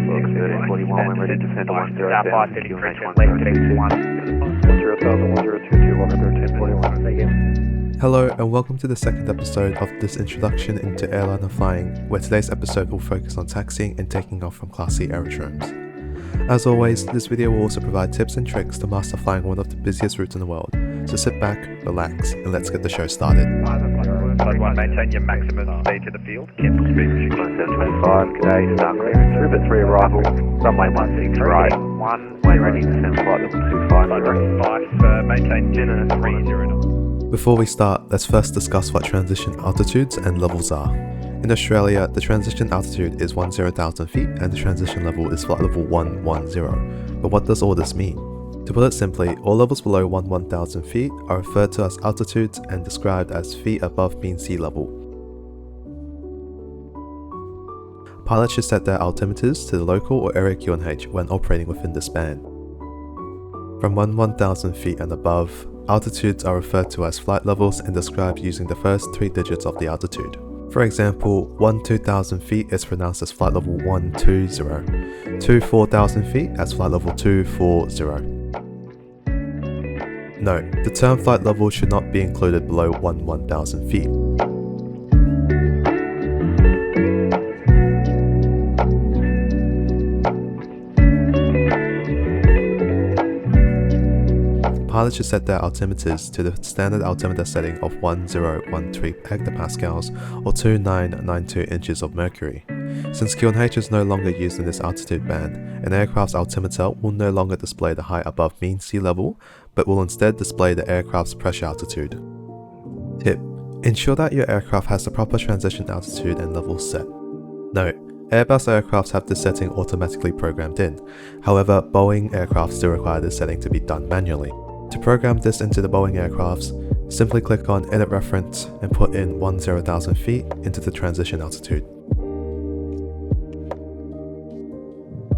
1341, we're ready to descend to 10 5 QNH 1. Hello and welcome to the second episode of this introduction into airliner flying, where today's episode will focus on taxiing and taking off from Class C aerodromes. As always, this video will also provide tips and tricks to master flying one of the busiest routes in the world, so sit back, relax, and let's get the show started. Flight 1, maintain your maximum speed to the field. Keep the speed restriction. 725, g'day, start clearance, River 3 arrival, runway 16 right, 1, way ready, descend flight level 250. Maintain dinner 30. Before we start, let's first discuss what transition altitudes and levels are. In Australia, the transition altitude is 10,000 feet and the transition level is flight level 110. But what does all this mean? To put it simply, all levels below 11,000 feet are referred to as altitudes and described as feet above mean sea level. Pilots should set their altimeters to the local or area QNH when operating within this band. From 11,000 feet and above, altitudes are referred to as flight levels and described using the first 3 digits of the altitude. For example, 12,000 feet is pronounced as flight level 120, 4,000 feet as flight level 240. Note, the term flight level should not be included below 1,000 feet. Pilots should set their altimeters to the standard altimeter setting of 1013 hectopascals or 2992 inches of mercury. Since QNH is no longer used in this altitude band, an aircraft's altimeter will no longer display the height above mean sea level, but will instead display the aircraft's pressure altitude. Tip: ensure that your aircraft has the proper transition altitude and level set. Note: Airbus aircrafts have this setting automatically programmed in, however Boeing aircraft still require this setting to be done manually. To program this into the Boeing aircrafts, simply click on Edit Reference and put in 10,000 feet into the transition altitude.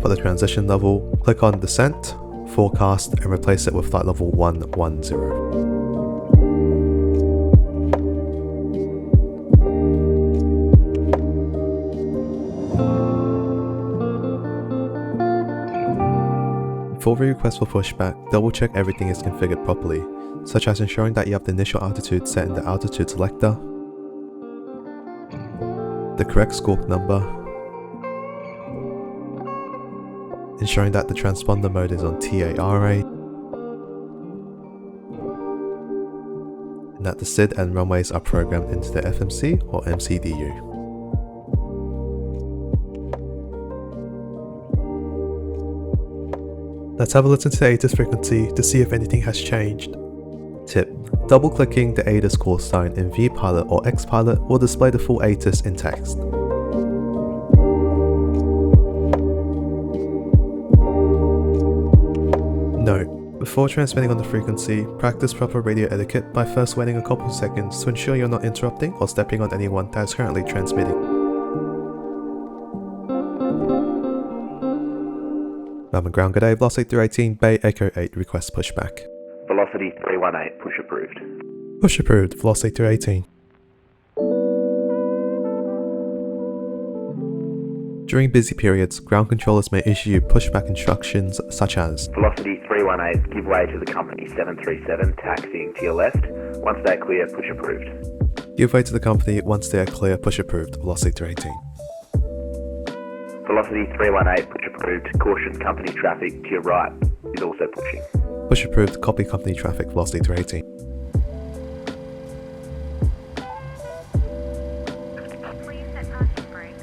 For the transition level, click on Descent, Forecast and replace it with flight level 110. Before we request for pushback, double check everything is configured properly, such as ensuring that you have the initial altitude set in the altitude selector, the correct squawk number, ensuring that the transponder mode is on TARA, and that the SID and runways are programmed into the FMC or MCDU. Let's have a listen to the ATIS frequency to see if anything has changed. Tip: double-clicking the ATIS call sign in vPilot or XPilot will display the full ATIS in text. Note: before transmitting on the frequency, practice proper radio etiquette by first waiting a couple seconds to ensure you're not interrupting or stepping on anyone that is currently transmitting. Melbourne Ground, g'day, Velocity 318, Bay Echo 8, request pushback. Velocity 318, push approved. Push approved, Velocity 318. During busy periods, ground controllers may issue you pushback instructions such as Velocity 318, give way to the company 737, taxiing to your left. Once they are clear, push approved. give way to the company once they are clear, push approved, Velocity 318. Velocity 318, push approved. Caution, company traffic to your right is also pushing. Push approved, copy company traffic, Velocity 318. Please set parking brakes.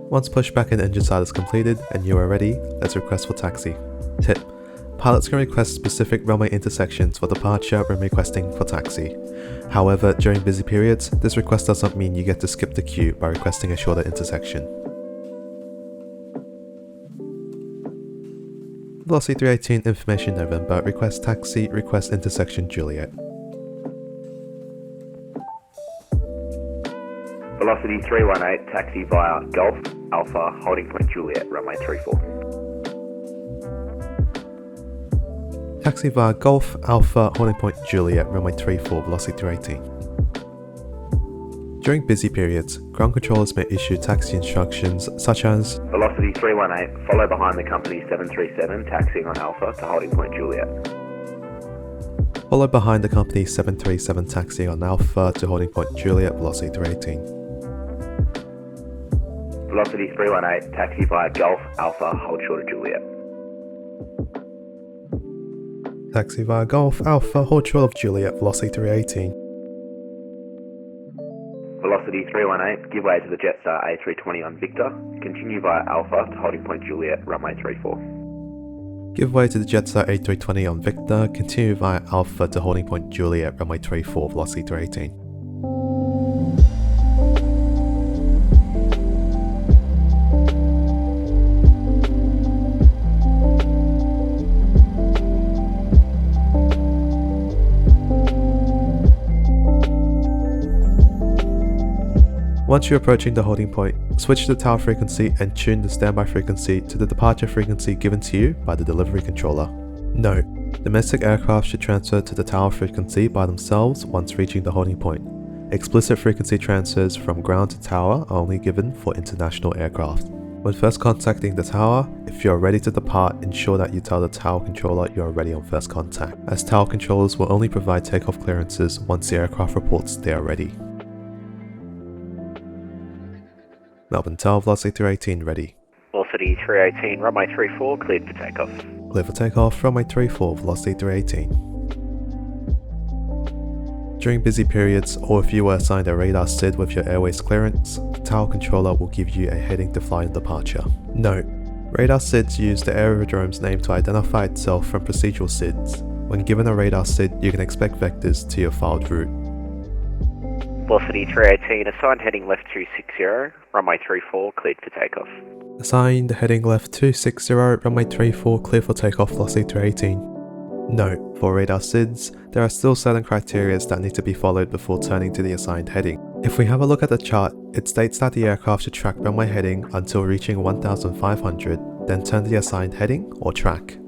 Once pushback and engine side is completed and you are ready, let's request for taxi. Tip: pilots can request specific runway intersections for departure when requesting for taxi. However, during busy periods, this request doesn't mean you get to skip the queue by requesting a shorter intersection. Velocity 318 Information November, request taxi, request intersection Juliet. Velocity 318, taxi via Golf Alpha, holding point Juliet, runway 34. Taxi via Golf Alpha, holding point Juliet, runway 34, Velocity 318. During busy periods, ground controllers may issue taxi instructions such as Velocity 318, follow behind the company 737, taxiing on Alpha to holding point Juliet. follow behind the company 737 taxiing on Alpha to holding point Juliet, velocity 318. Velocity 318, taxi via Golf Alpha, hold short of Juliet. Taxi via Golf Alpha, hold short of Juliet, velocity 318. Velocity 318, give way to the Jetstar A320 on Victor, continue via Alpha to holding point Juliet, runway 34. Give way to the Jetstar A320 on Victor, continue via Alpha to holding point Juliet, runway 34, velocity 318. Once you're approaching the holding point, switch the tower frequency and tune the standby frequency to the departure frequency given to you by the delivery controller. Note: domestic aircraft should transfer to the tower frequency by themselves once reaching the holding point. Explicit frequency transfers from ground to tower are only given for international aircraft. When first contacting the tower, if you are ready to depart, ensure that you tell the tower controller you are ready on first contact, as tower controllers will only provide takeoff clearances once the aircraft reports they are ready. Melbourne Tower, velocity 318 ready. Velocity 318, runway 34, cleared for takeoff. Clear for takeoff, runway 34, velocity 318. During busy periods, or if you were assigned a radar SID with your airways clearance, the tower controller will give you a heading to fly on departure. Note: radar SIDs use the aerodrome's name to identify itself from procedural SIDs. When given a radar SID, you can expect vectors to your filed route. Velocity 318, assigned heading left 260, runway 34, cleared for takeoff. Assigned heading left 260, runway 34, clear for takeoff, velocity 318. Note: for radar SIDs, there are still certain criteria that need to be followed before turning to the assigned heading. If we have a look at the chart, it states that the aircraft should track runway heading until reaching 1500, then turn to the assigned heading or track.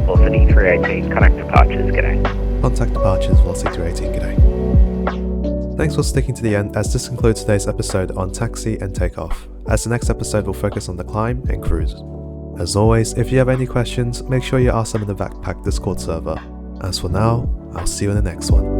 Velocity 318, connect departures, g'day. Contact departures, velocity 318, g'day. Thanks for sticking to the end, as this concludes today's episode on taxi and takeoff, as the next episode will focus on the climb and cruise. As always, if you have any questions, make sure you ask them in the Backpack Discord server. As for now, I'll see you in the next one.